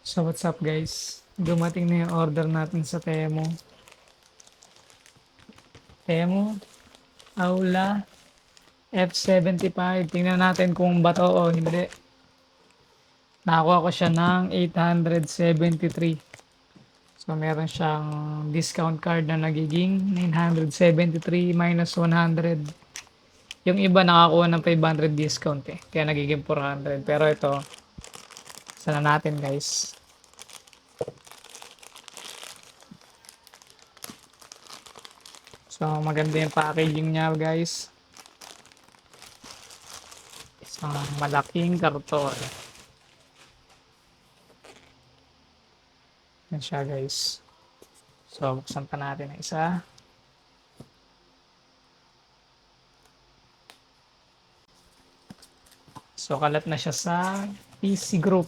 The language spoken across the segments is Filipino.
So what's up guys? Dumating na yung order natin sa Temu. Temu, Aula, F75. Tingnan natin kung bato o hindi. Nakakuha ko siya ng 873. So meron siyang discount card na nagiging 973 minus 100. Yung iba nakakuha ng 500 discount eh. Kaya nagiging 400. Pero ito, sana natin guys. So maganda yung packaging niya guys. Isang malaking karton. Yan siya guys. So buksan pa natin ang isa. So kalat na siya sa PC group.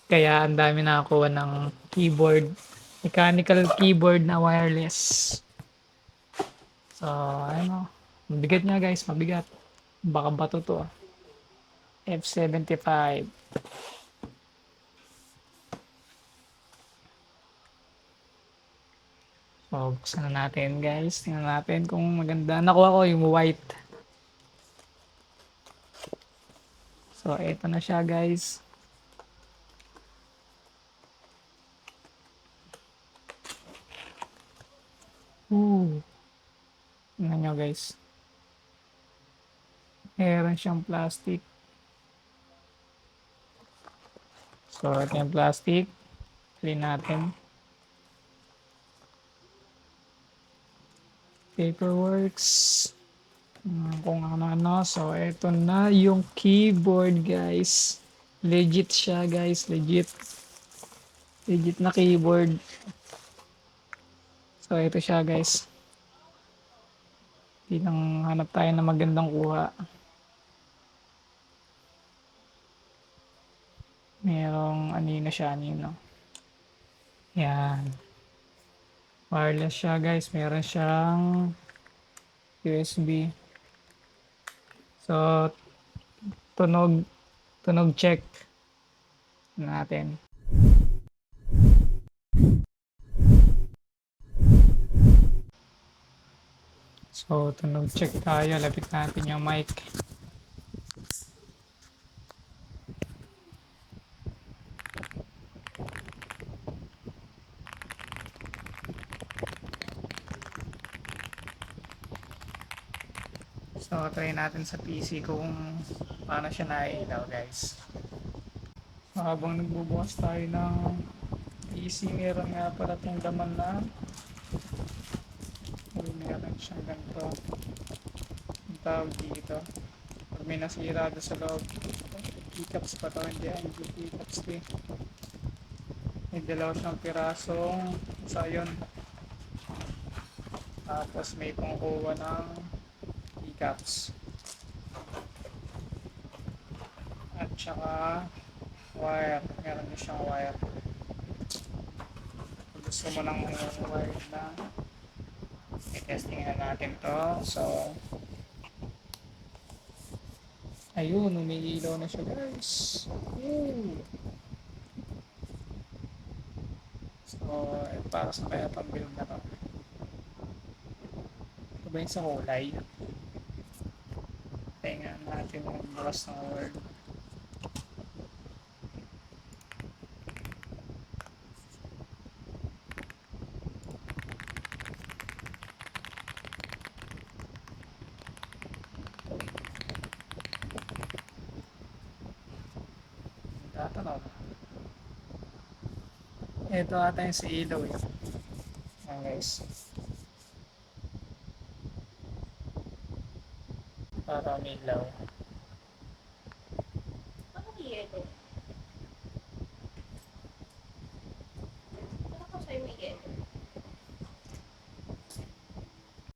Kaya ang dami nakakuha ng keyboard. Mechanical keyboard na wireless. So ano. Mabigat niya guys. Mabigat. Baka bato to. F75. So buksan na natin guys. Tingnan natin kung maganda. Nakuha ko yung white. So eto na siya guys. Ooh. Tingnan nyo guys. Meron siyang plastic. So ito yung plastic. Clean natin. Paperworks. Kung ano-ano. So ito na yung keyboard guys. Legit siya guys. Legit. Legit na keyboard. So ito siya guys. Tinang hanap tayo na magandang kuha. Merong anino siya. Anino. Yan. Wireless siya guys. Meron siyang USB. So tunog. Tunog check natin. So tunog check tayo. Lapit natin yung mic. So, try natin sa PC kung paano siya nailaw guys. So, habang nagbubukas tayo ng PC, meron nga pala itong laman na meron siyang ganito. Ang tawag dito. Pag may nasira doon sa loob, keycaps pa to, hindi keycaps eh. May dalawa siyang pirasong sayon. Tapos may pangkuha ng keycaps. At saka wire. Meron din siyang wire. Kung gusto mo ng wire na i-testing na natin to. So ayun, umiilaw na siya guys. Woo! So para sa kaya pang build na to. Ito ba yung sa kulay? Tingnan natin yung bukas ng word. Tatanaw na. Ito ata yung sa ilaw eh. Ayan guys. Para umilaw.